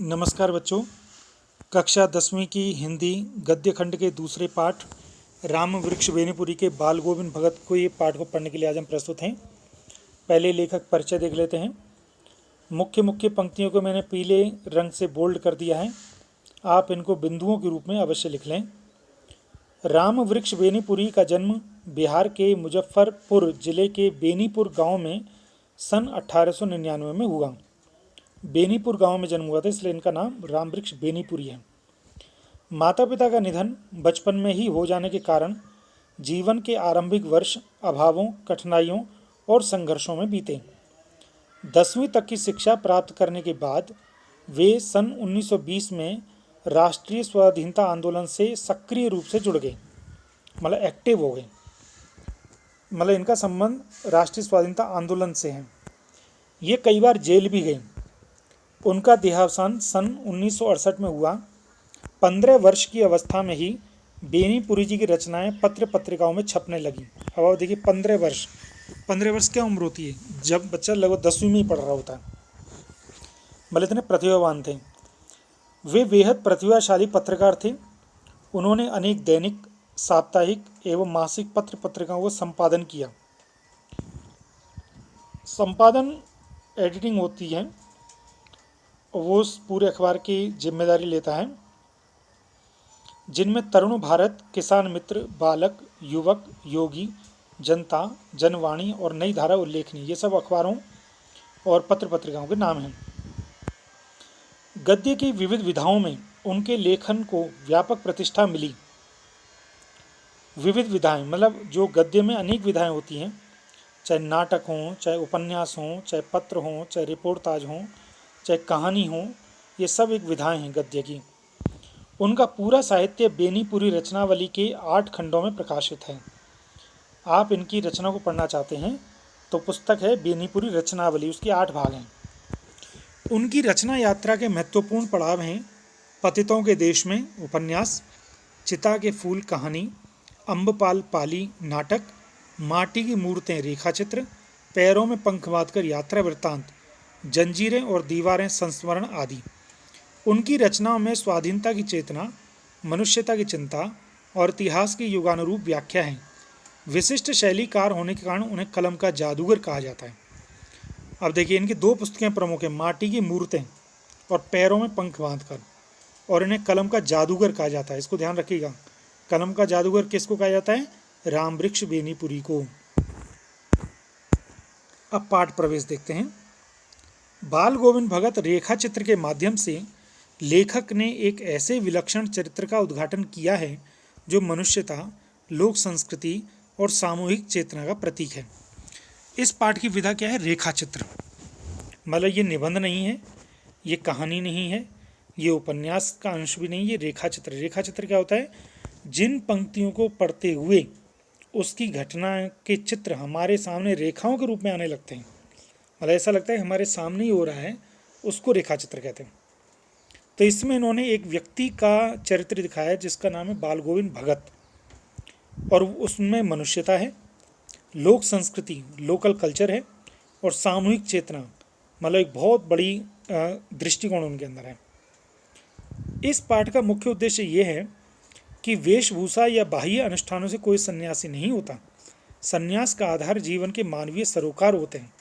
नमस्कार बच्चों। कक्षा 10वीं की हिंदी गद्य खंड के दूसरे पाठ राम वृक्ष बेनीपुरी के बाल गोविंद भगत को ये पाठ को पढ़ने के लिए आज हम प्रस्तुत हैं। पहले लेखक परिचय देख लेते हैं। मुख्य पंक्तियों को मैंने पीले रंग से बोल्ड कर दिया है, आप इनको बिंदुओं के रूप में अवश्य लिख लें। राम वृक्ष बेनीपुरी का जन्म बिहार के मुजफ्फरपुर जिले के बेनीपुर गाँव में सन 1899 में हुआ। बेनीपुर गांव में जन्म हुआ था, इसलिए इनका नाम रामवृक्ष बेनीपुरी है। माता पिता का निधन बचपन में ही हो जाने के कारण जीवन के आरंभिक वर्ष अभावों, कठिनाइयों और संघर्षों में बीते। 10वीं तक की शिक्षा प्राप्त करने के बाद वे सन 1920 में राष्ट्रीय स्वाधीनता आंदोलन से सक्रिय रूप से जुड़ गए, मतलब एक्टिव हो गए। मतलब इनका संबंध राष्ट्रीय स्वाधीनता आंदोलन से है। ये कई बार जेल भी गए। उनका देहावसान सन 1968 में हुआ। 15 वर्ष की अवस्था में ही बेनीपुरी जी की रचनाएं पत्र पत्रिकाओं में छपने लगी। अब आप देखिए 15 वर्ष क्या उम्र होती है जब बच्चा लगभग 10वीं में ही पढ़ रहा होता है। भले इतने प्रतिभावान थे। वे बेहद प्रतिभाशाली पत्रकार थे। उन्होंने अनेक दैनिक, साप्ताहिक एवं मासिक पत्र पत्रिकाओं को संपादन किया। संपादन एडिटिंग होती है, वो उस पूरे अखबार की जिम्मेदारी लेता है, जिनमें तरुण भारत, किसान मित्र, बालक, युवक, योगी, जनता, जनवाणी और नई धारा उल्लेखनीय, ये सब अखबारों और पत्र पत्रिकाओं के नाम हैं। गद्य की विविध विधाओं में उनके लेखन को व्यापक प्रतिष्ठा मिली। विविध विधाएं मतलब जो गद्य में अनेक विधाएं होती हैं, चाहे नाटक हों, चाहे उपन्यास हों, चाहे पत्र हों, चाहे रिपोर्टाज हों, चाहे कहानी हो, ये सब एक विधाएं हैं गद्य की। उनका पूरा साहित्य बेनीपुरी रचनावली के 8 खंडों में प्रकाशित है। आप इनकी रचना को पढ़ना चाहते हैं तो पुस्तक है बेनीपुरी रचनावली, उसके 8 भाग हैं। उनकी रचना यात्रा के महत्वपूर्ण पड़ाव हैं पतितों के देश में उपन्यास, चिता के फूल कहानी, अम्बपाल पाली नाटक, माटी की मूर्तें रेखाचित्र, पैरों में पंख बांधकर यात्रा वृत्तांत, जंजीरें और दीवारें संस्मरण आदि। उनकी रचनाओं में स्वाधीनता की चेतना, मनुष्यता की चिंता और इतिहास की युगानुरूप व्याख्या है। विशिष्ट शैलीकार होने के कारण उन्हें कलम का जादूगर कहा जाता है। अब देखिए इनकी 2 पुस्तकें प्रमुख हैं, माटी की मूर्तें और पैरों में पंख बांधकर, और इन्हें कलम का जादूगर कहा जाता है। इसको ध्यान रखिएगा, कलम का जादूगर किसको कहा जाता है? रामवृक्ष बेनीपुरी को। अब पाठ प्रवेश देखते हैं। बाल गोविंद भगत रेखा चित्र के माध्यम से लेखक ने एक ऐसे विलक्षण चरित्र का उद्घाटन किया है जो मनुष्यता, लोक संस्कृति और सामूहिक चेतना का प्रतीक है। इस पाठ की विधा क्या है? रेखा चित्र। मतलब ये निबंध नहीं है, ये कहानी नहीं है, ये उपन्यास का अंश भी नहीं, ये रेखा चित्र। रेखा चित्र क्या होता है? जिन पंक्तियों को पढ़ते हुए उसकी घटना के चित्र हमारे सामने रेखाओं के रूप में आने लगते हैं, मतलब ऐसा लगता है हमारे सामने ही हो रहा है, उसको रेखा चित्र कहते हैं। तो इसमें इन्होंने एक व्यक्ति का चरित्र दिखाया है जिसका नाम है बाल गोविंद भगत, और उसमें मनुष्यता है, लोक संस्कृति, लोकल कल्चर है, और सामूहिक चेतना, मतलब एक बहुत बड़ी दृष्टिकोण उनके अंदर है। इस पाठ का मुख्य उद्देश्य ये है कि वेशभूषा या बाह्य अनुष्ठानों से कोई सन्यासी नहीं होता। सन्यास का आधार जीवन के मानवीय सरोकार होते हैं।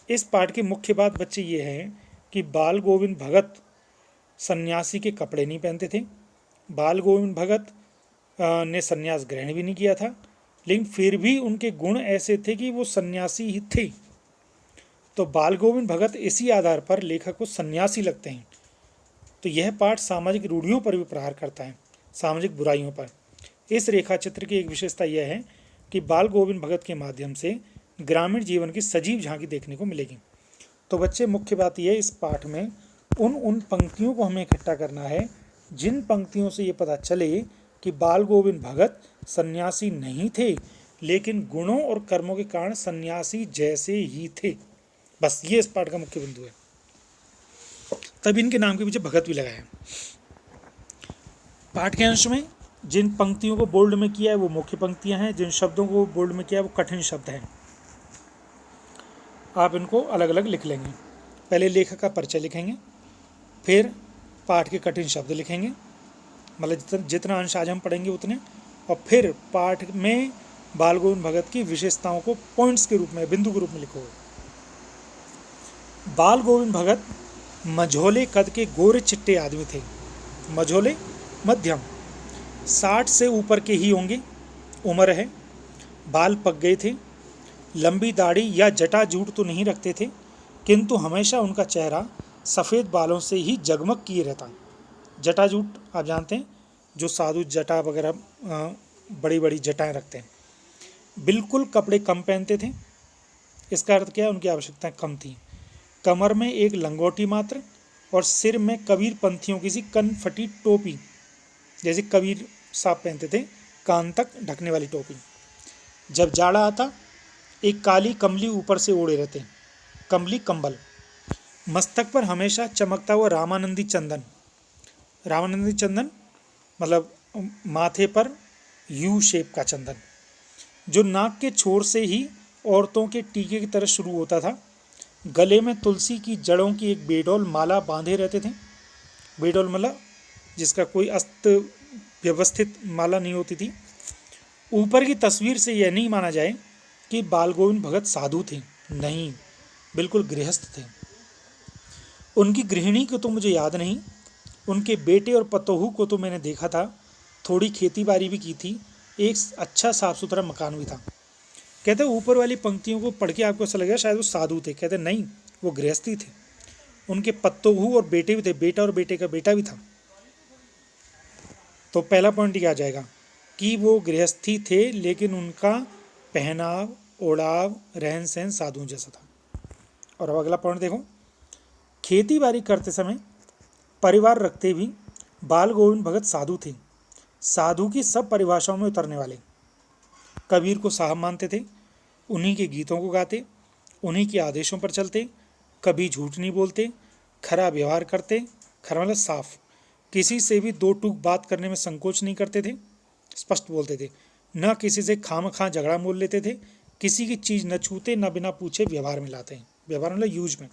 इस पाठ की मुख्य बात बच्चे ये है कि बाल गोविंद भगत सन्यासी के कपड़े नहीं पहनते थे। बाल गोविंद भगत ने सन्यास ग्रहण भी नहीं किया था, लेकिन फिर भी उनके गुण ऐसे थे कि वो सन्यासी ही थे। तो बाल गोविंद भगत इसी आधार पर लेखक को सन्यासी लगते हैं। तो यह पाठ सामाजिक रूढ़ियों पर भी प्रहार करता है, सामाजिक बुराइयों पर। इस रेखा चित्र की एक विशेषता यह है कि बाल गोविंद भगत के माध्यम से ग्रामीण जीवन की सजीव झांकी देखने को मिलेगी। तो बच्चे मुख्य बात यह है, इस पाठ में उन पंक्तियों को हमें इकट्ठा करना है जिन पंक्तियों से ये पता चले कि बाल गोविंद भगत सन्यासी नहीं थे, लेकिन गुणों और कर्मों के कारण सन्यासी जैसे ही थे। बस ये इस पाठ का मुख्य बिंदु है। तब इनके नाम के पीछे भगत भी लगाया है। पाठ के अंश में जिन पंक्तियों को बोल्ड में किया है वो मुख्य पंक्तियां हैं, जिन शब्दों को बोल्ड में किया है वो कठिन शब्द हैं। आप इनको अलग अलग लिख लेंगे। पहले लेखक का परिचय लिखेंगे, फिर पाठ के कठिन शब्द लिखेंगे, मतलब जितना अंश आज हम पढ़ेंगे उतने, और फिर पाठ में बाल गोविंद भगत की विशेषताओं को पॉइंट्स के रूप में, बिंदु के रूप में लिखोगे। बाल गोविंद भगत मझोले कद के गोरे चिट्टे आदमी थे। मझोले मध्यम, 60 से ऊपर के ही होंगे उम्र है। बाल पक गए थे, लंबी दाढ़ी या जटा जूट तो नहीं रखते थे, किंतु हमेशा उनका चेहरा सफ़ेद बालों से ही जगमग किए रहता। जटा जूट आप जानते हैं, जो साधु जटा वगैरह बड़ी बड़ी जटाएं रखते हैं। बिल्कुल कपड़े कम पहनते थे। इसका अर्थ क्या है, उनकी आवश्यकताएं कम थी। कमर में एक लंगोटी मात्र और सिर में कबीर पंथियों की सी कनफटी टोपी, जैसे कबीर साहब पहनते थे, कान तक ढकने वाली टोपी। जब जाड़ा आता एक काली कमली ऊपर से ओढ़े रहते, कमली कंबल। मस्तक पर हमेशा चमकता हुआ रामानंदी चंदन। रामानंदी चंदन मतलब माथे पर यू शेप का चंदन, जो नाक के छोर से ही औरतों के टीके की तरह शुरू होता था। गले में तुलसी की जड़ों की एक बेडौल माला बांधे रहते थे। बेडौल मतलब जिसका कोई अस्त व्यवस्थित माला नहीं होती थी। ऊपर की तस्वीर से यह नहीं माना जाए कि बाल गोविंद भगत साधु थे, नहीं, बिल्कुल गृहस्थ थे। उनकी गृहिणी को तो मुझे याद नहीं, उनके बेटे और पतोहू को तो मैंने देखा था। थोड़ी खेती बाड़ी भी की थी, एक अच्छा साफ सुथरा मकान भी था। कहते ऊपर वाली पंक्तियों को पढ़ के आपको ऐसा लगेगा शायद वो साधु थे, कहते नहीं, वो गृहस्थी थे। उनके पतोहू और बेटे भी थे, बेटा और बेटे का बेटा भी था। तो पहला पॉइंट ये आ जाएगा कि वो गृहस्थी थे, लेकिन उनका पहनाव, ओढ़ाव, रहन सहन साधुओं जैसा था। और अब अगला पॉइंट देखो, खेती बाड़ी करते समय परिवार रखते भी बाल गोविंद भगत साधु थे। साधु की सब परिभाषाओं में उतरने वाले। कबीर को साहब मानते थे, उन्हीं के गीतों को गाते, उन्हीं के आदेशों पर चलते, कभी झूठ नहीं बोलते, खरा व्यवहार करते, खरा मतलब साफ, किसी से भी दो टूक बात करने में संकोच नहीं करते थे, स्पष्ट बोलते थे, न किसी से खामखा झगड़ा मोल लेते थे, किसी की चीज़ न छूते, न बिना पूछे व्यवहार में लाते हैं। व्यवहार मतलब यूज में।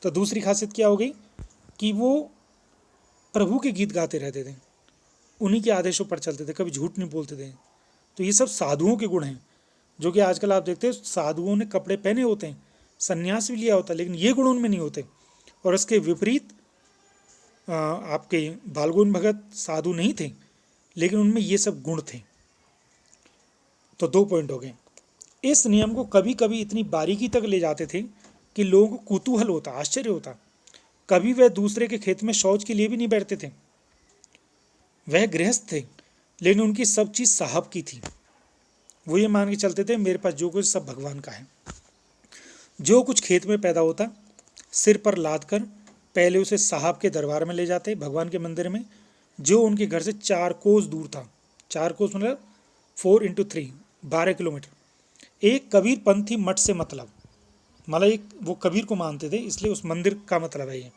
तो दूसरी खासियत क्या हो गई कि वो प्रभु के गीत गाते रहते थे, उन्हीं के आदेशों पर चलते थे, कभी झूठ नहीं बोलते थे। तो ये सब साधुओं के गुण हैं, जो कि आजकल आप देखते हैं साधुओं ने कपड़े पहने होते हैं, संन्यास भी लिया होता है, लेकिन ये गुण उनमें नहीं होते। और इसके विपरीत आपके बाल गोविंद भगत साधु नहीं थे, लेकिन उनमें ये सब गुण थे। तो 2 पॉइंट हो गए। इस नियम को कभी कभी इतनी बारीकी तक ले जाते थे कि लोगों को कुतूहल होता, आश्चर्य होता। कभी वह दूसरे के खेत में शौच के लिए भी नहीं बैठते थे। वह गृहस्थ थे, लेकिन उनकी सब चीज़ साहब की थी। वो ये मान के चलते थे मेरे पास जो कुछ सब भगवान का है। जो कुछ खेत में पैदा होता सिर पर लाद कर पहले उसे साहब के दरबार में ले जाते, भगवान के मंदिर में, जो उनके घर से 4 कोस दूर था। 4 कोस मतलब 4 × 3 12 किलोमीटर। एक कबीर पंथी मठ से मतलब एक वो कबीर को मानते थे, इसलिए उस मंदिर का मतलब है ये।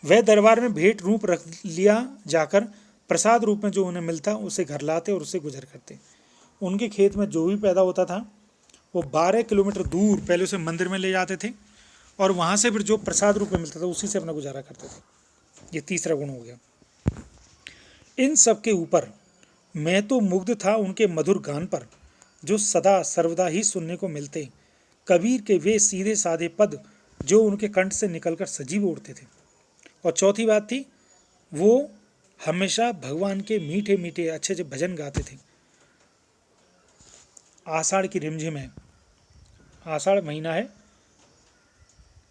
वह दरबार में भेंट रूप रख लिया जाकर प्रसाद रूप में जो उन्हें मिलता उसे घर लाते और उससे गुजर करते। उनके खेत में जो भी पैदा होता था वो 12 किलोमीटर दूर पहले उसे मंदिर में ले जाते थे, और वहाँ से फिर जो प्रसाद रूप में मिलता था उसी से अपना गुजारा करते थे। ये तीसरा गुण हो गया। इन सब के ऊपर मैं तो मुग्ध था उनके मधुर गान पर, जो सदा सर्वदा ही सुनने को मिलते। कबीर के वे सीधे साधे पद जो उनके कंठ से निकलकर सजीव उड़ते थे। और चौथी बात थी, वो हमेशा भगवान के मीठे मीठे अच्छे अच्छे भजन गाते थे। आषाढ़ की रिमझिम है, आषाढ़ महीना है,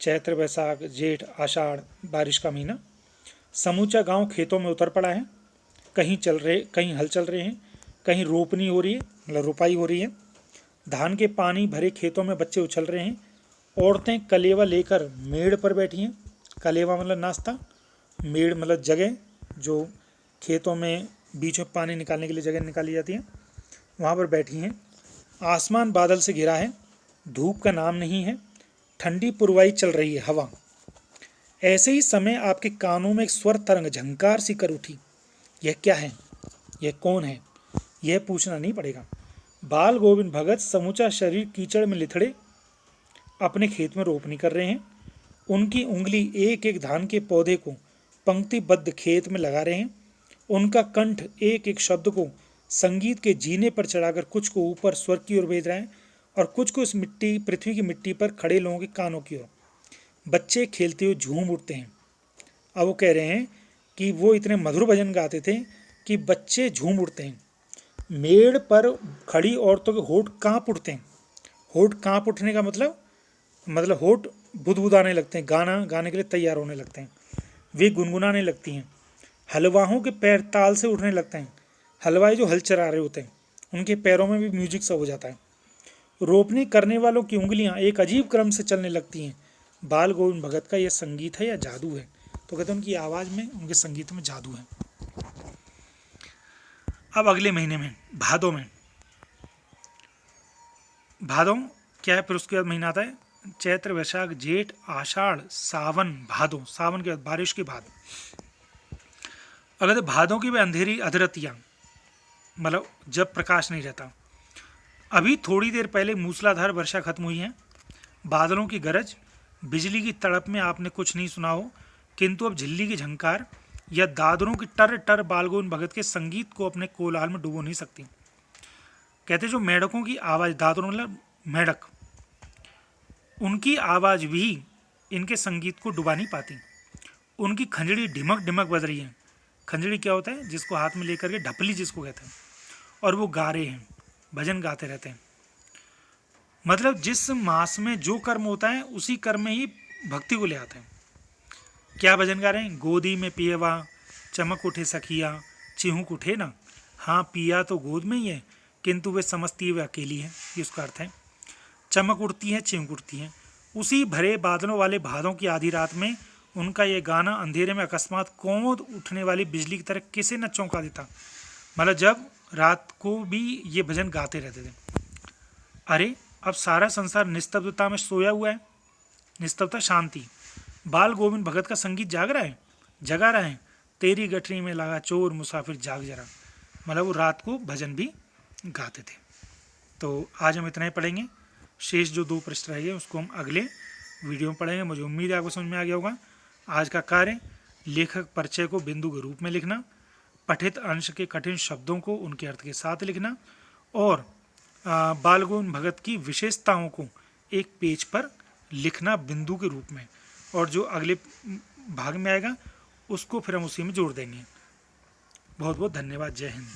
चैत्र बैसाख जेठ आषाढ़ बारिश का महीना। समूचा गांव खेतों में उतर पड़ा है, कहीं हल चल रहे हैं, कहीं रोपनी हो रही है, मतलब रोपाई हो रही है। धान के पानी भरे खेतों में बच्चे उछल रहे हैं। औरतें कलेवा लेकर मेड़ पर बैठी हैं। कलेवा मतलब नाश्ता, मेड़ मतलब जगह जो खेतों में बीच में पानी निकालने के लिए जगह निकाली जाती है, वहाँ पर बैठी हैं। आसमान बादल से घिरा है, धूप का नाम नहीं है, ठंडी पुरवाई चल रही है हवा। ऐसे ही समय आपके कानों में एक स्वर तरंग झंकार सी कर उठी। यह क्या है, यह कौन है, यह पूछना नहीं पड़ेगा। बाल गोविंद भगत समूचा शरीर कीचड़ में लिथड़े अपने खेत में रोपनी कर रहे हैं। उनकी उंगली एक एक धान के पौधे को पंक्तिबद्ध खेत में लगा रहे हैं। उनका कंठ एक एक शब्द को संगीत के जीने पर चढ़ाकर कुछ को ऊपर स्वर्ग की ओर भेज रहा है और कुछ को इस मिट्टी पृथ्वी की मिट्टी पर खड़े लोगों के कानों की ओर। बच्चे खेलते हुए झूम उठते हैं। अब वो कह रहे हैं कि वो इतने मधुर भजन गाते थे कि बच्चे झूम उठते हैं। मेड़ पर खड़ी औरतों के होठ कांप उठते हैं। होठ कांप उठने का मतलब होठ बुदबुदाने लगते हैं, गाना गाने के लिए तैयार होने लगते हैं। वे गुनगुनाने लगती हैं। हलवाहों के पैर ताल से उठने लगते हैं। हलवाई जो हल चला रहे होते हैं उनके पैरों में भी म्यूजिक सा हो जाता है। रोपनी करने वालों की उंगलियां एक अजीब क्रम से चलने लगती हैं। बाल गोविंद भगत का यह संगीत है या जादू है? तो कहते हैं उनकी आवाज़ में, उनके संगीत में जादू है। अब अगले महीने में भादों में, भादों क्या है? फिर उसके बाद महीना आता है चैत्र, वैशाख, जेठ, आषाढ़, सावन, भादों। सावन के बाद बारिश के बाद अगर भादों की वे अंधेरी अधरतियाँ, मतलब जब प्रकाश नहीं रहता। अभी थोड़ी देर पहले मूसलाधार वर्षा खत्म हुई है। बादलों की गरज, बिजली की तड़प में आपने कुछ नहीं सुना हो, किंतु अब झिल्ली की झंकार या दादरों की टर टर बालगोविंद भगत के संगीत को अपने कोलाहल में डुबो नहीं सकती। कहते जो मेढकों की आवाज़, दादरों मतलब मेढक, उनकी आवाज़ भी इनके संगीत को डुबा नहीं पाती। उनकी खंजड़ी ढिमक ढिमक बज रही है। खंजड़ी क्या होता है? जिसको हाथ में लेकर के, ढपली जिसको कहते हैं। और वो गा रहे हैं, भजन गाते रहते हैं। मतलब जिस मास में जो कर्म होता है उसी कर्म में ही भक्ति को ले आते हैं। क्या भजन गा रहे हैं? गोदी में पियवा, चमक उठे सखिया, चिहुक उठे ना। हाँ, पिया तो गोद में ही है, किंतु वे समझती है वे अकेली है। ये उसका अर्थ है। चमक उठती है, चिहुक उठती है। उसी भरे बादलों वाले भादों की आधी रात में उनका ये गाना अंधेरे में अकस्मात कौंध उठने वाली बिजली की तरह किसे न चौंका देता। मतलब जब रात को भी ये भजन गाते रहते थे। अरे अब सारा संसार निस्तब्धता में सोया हुआ है। निस्तब्धता, शांति। बाल गोविंद भगत का संगीत जाग रहा है, जगा रहा है। तेरी गठरी में लगा चोर मुसाफिर जाग जरा। मतलब वो रात को भजन भी गाते थे। तो आज हम इतना ही पढ़ेंगे। शेष जो 2 पृष्ठ रह गए उसको हम अगले वीडियो में पढ़ेंगे। मुझे उम्मीद है आपको समझ में आ गया होगा। आज का कार्य, लेखक परिचय को बिंदु के रूप में लिखना, पठित अंश के कठिन शब्दों को उनके अर्थ के साथ लिखना और बाल गोविंद भगत की विशेषताओं को एक पेज पर लिखना बिंदु के रूप में। और जो अगले भाग में आएगा उसको फिर हम उसी में जोड़ देंगे। बहुत बहुत धन्यवाद। जय हिंद।